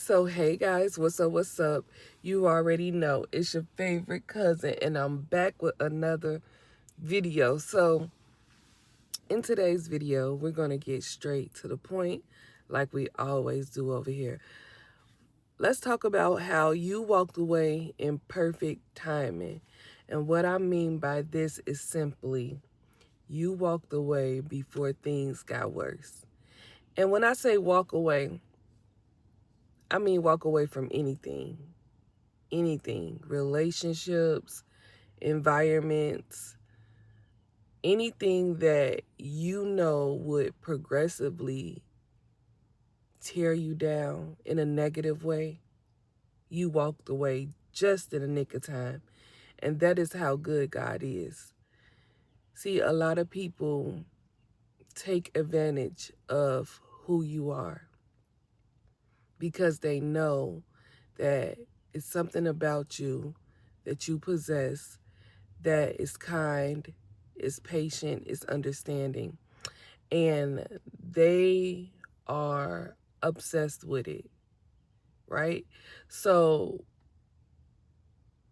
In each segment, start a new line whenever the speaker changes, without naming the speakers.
So hey guys, what's up, what's up? You already know it's your favorite cousin and I'm back with another video. So in today's video, we're going to get straight to the point like we always do over here. Let's talk about how you walked away in perfect timing. And what I mean by this is simply you walked away before things got worse. And when I say walk away, I mean walk away from anything. Anything, relationships, environments, anything that you know would progressively tear you down in a negative way, you walked away just in the nick of time. And that is how good God is. See, a lot of people take advantage of who you are because they know that it's something about you that you possess that is kind, is patient, is understanding. And they are obsessed with it, right? So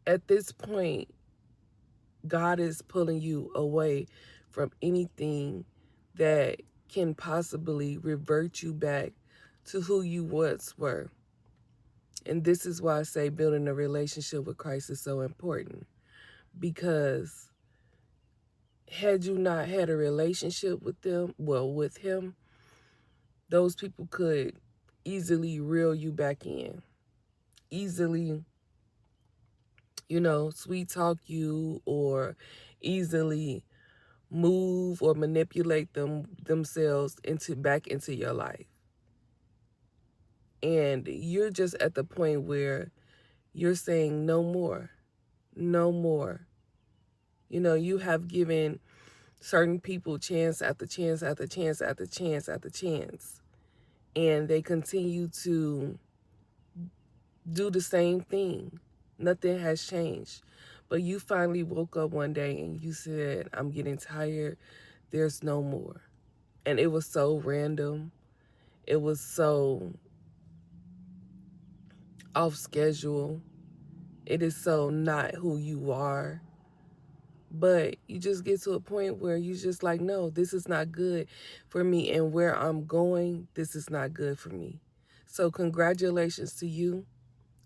at this point, God is pulling you away from anything that can possibly revert you back to who you once were. And this is why I say building a relationship with Christ is so important, because had you not had a relationship with with him, those people could easily reel you back in, easily, sweet talk you, or easily move or manipulate themselves back into your life. And you're just at the point where you're saying no more, no more. You have given certain people chance after chance after chance after chance after chance, and they continue to do the same thing. Nothing has changed. But you finally woke up one day and you said, I'm getting tired. There's no more. And it was so random. It was so off schedule. It is so not who you are. But you just get to a point where you just like, no, this is not good for me. And where I'm going, this is not good for me. So congratulations to you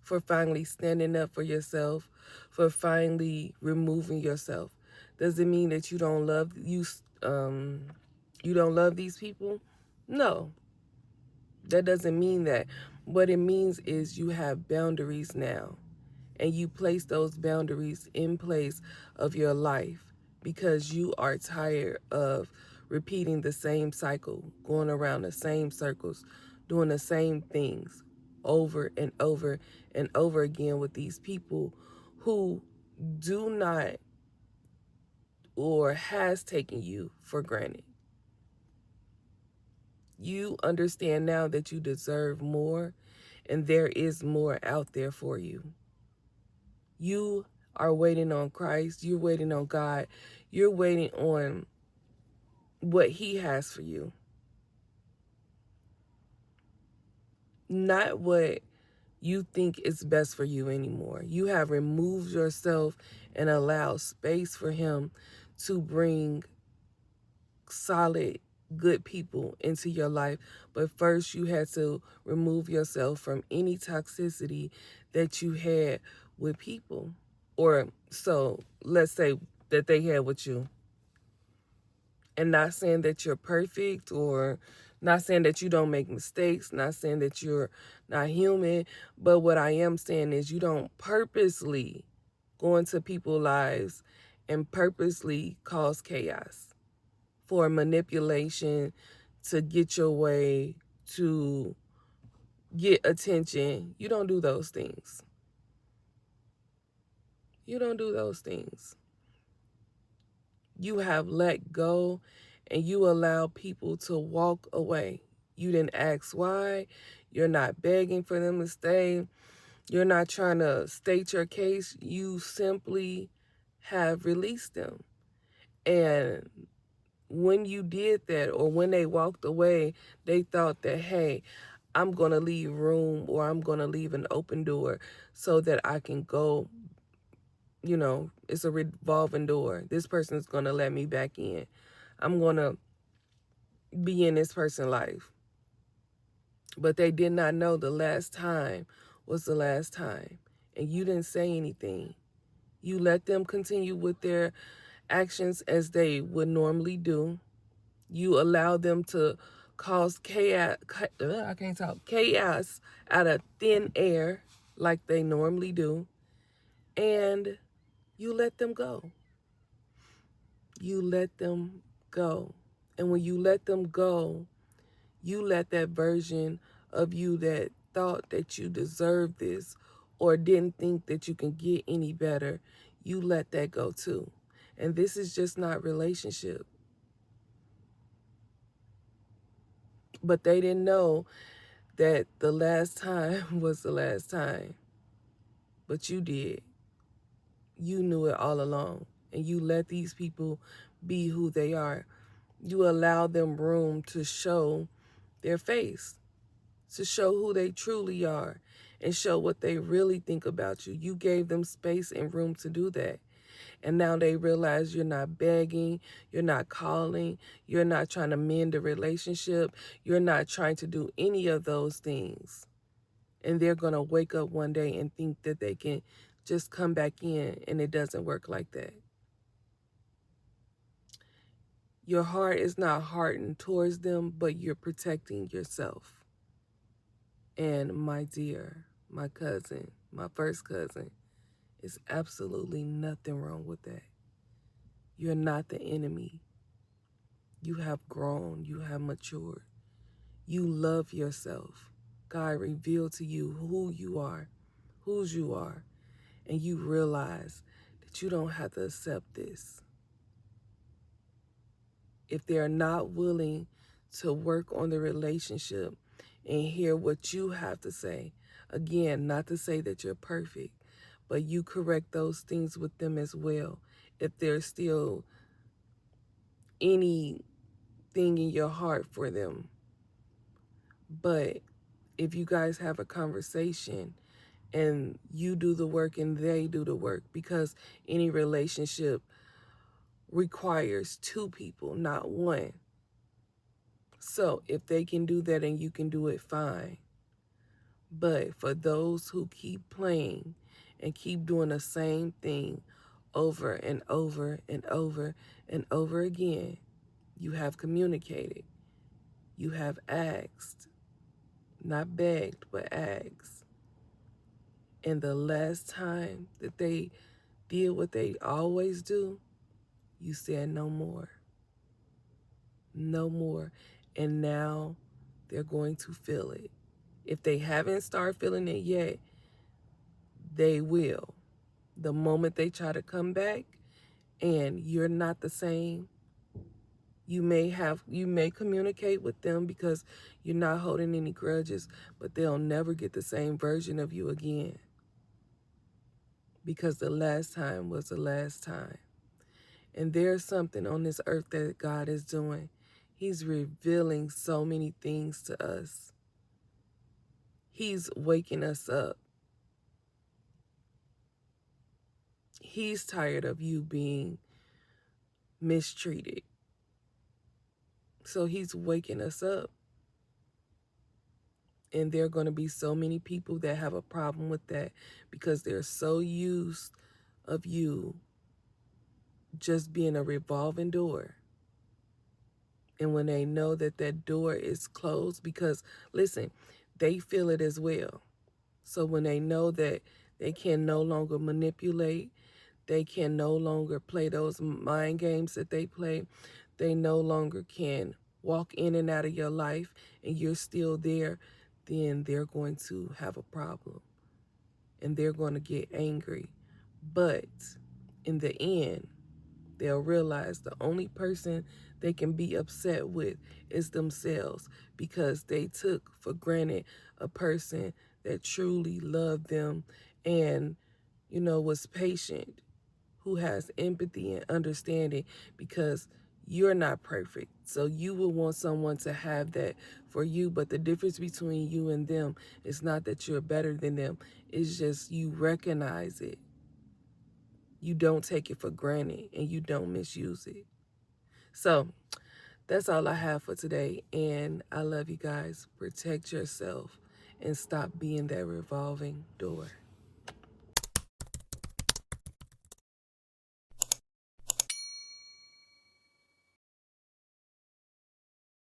for finally standing up for yourself, for finally removing yourself. Does it mean that you don't love you don't love these people? No, that doesn't mean that. What it means is you have boundaries now, and you place those boundaries in place of your life because you are tired of repeating the same cycle, going around the same circles, doing the same things over and over and over again with these people who do not or has taken you for granted. You understand now that you deserve more, and there is more out there for you. You are waiting on Christ. You're waiting on God. You're waiting on what he has for you. Not what you think is best for you anymore. You have removed yourself and allowed space for him to bring solid, good people into your life. But first, you had to remove yourself from any toxicity that you had with people. Or so let's say that they had with you. And not saying that you're perfect, or not saying that you don't make mistakes, not saying that you're not human, but what I am saying is you don't purposely go into people's lives and purposely cause chaos for manipulation, to get your way, to get attention. You don't do those things. You don't do those things. You have let go and you allow people to walk away. You didn't ask why. You're not begging for them to stay. You're not trying to state your case. You simply have released them. And when you did that, or when they walked away, they thought that, hey, I'm going to leave room, or I'm going to leave an open door so that I can go, it's a revolving door. This person is going to let me back in. I'm going to be in this person's life. But they did not know the last time was the last time. And you didn't say anything. You let them continue with their actions as they would normally do. You allow them to cause chaos, I can't talk, chaos out of thin air like they normally do. And you let them go. You let them go. And when you let them go, you let that version of you that thought that you deserved this or didn't think that you can get any better, you let that go too. And this is just not relationship. But they didn't know that the last time was the last time. But you did. You knew it all along. And you let these people be who they are. You allow them room to show their face, to show who they truly are, and show what they really think about you. You gave them space and room to do that. And now they realize you're not begging, you're not calling, you're not trying to mend a relationship, you're not trying to do any of those things. And they're going to wake up one day and think that they can just come back in, and it doesn't work like that. Your heart is not hardened towards them, but you're protecting yourself. And my dear, my cousin, my first cousin, is absolutely nothing wrong with that. You're not the enemy. You have grown. You have matured. You love yourself. God revealed to you who you are, whose you are, and you realize that you don't have to accept this. If they're not willing to work on the relationship and hear what you have to say, again, not to say that you're perfect, but you correct those things with them as well. If there's still anything in your heart for them. But if you guys have a conversation and you do the work and they do the work, because any relationship requires two people, not one. So if they can do that and you can do it, fine. But for those who keep playing and keep doing the same thing over and over and over and over again, you have communicated. You have asked. Not begged, but asked. And the last time that they did what they always do, you said no more. No more. And now they're going to feel it. If they haven't started feeling it yet, they will. The moment they try to come back and you're not the same, you may communicate with them because you're not holding any grudges, but they'll never get the same version of you again. Because the last time was the last time. And there's something on this earth that God is doing. He's revealing so many things to us. He's waking us up. He's tired of you being mistreated. So he's waking us up. And there are going to be so many people that have a problem with that because they're so used of you just being a revolving door. And when they know that that door is closed, because listen, they feel it as well. So when they know that they can no longer manipulate, they can no longer play those mind games that they play, they no longer can walk in and out of your life and you're still there, then they're going to have a problem and they're going to get angry. But in the end, they'll realize the only person they can be upset with is themselves because they took for granted a person that truly loved them and, was patient, who has empathy and understanding, because You're not perfect. So you will want someone to have that for you. But the difference between you and them is not that you're better than them. It's just you recognize it. You don't take it for granted and you don't misuse it. So that's all I have for today. And I love you guys. Protect yourself and stop being that revolving door.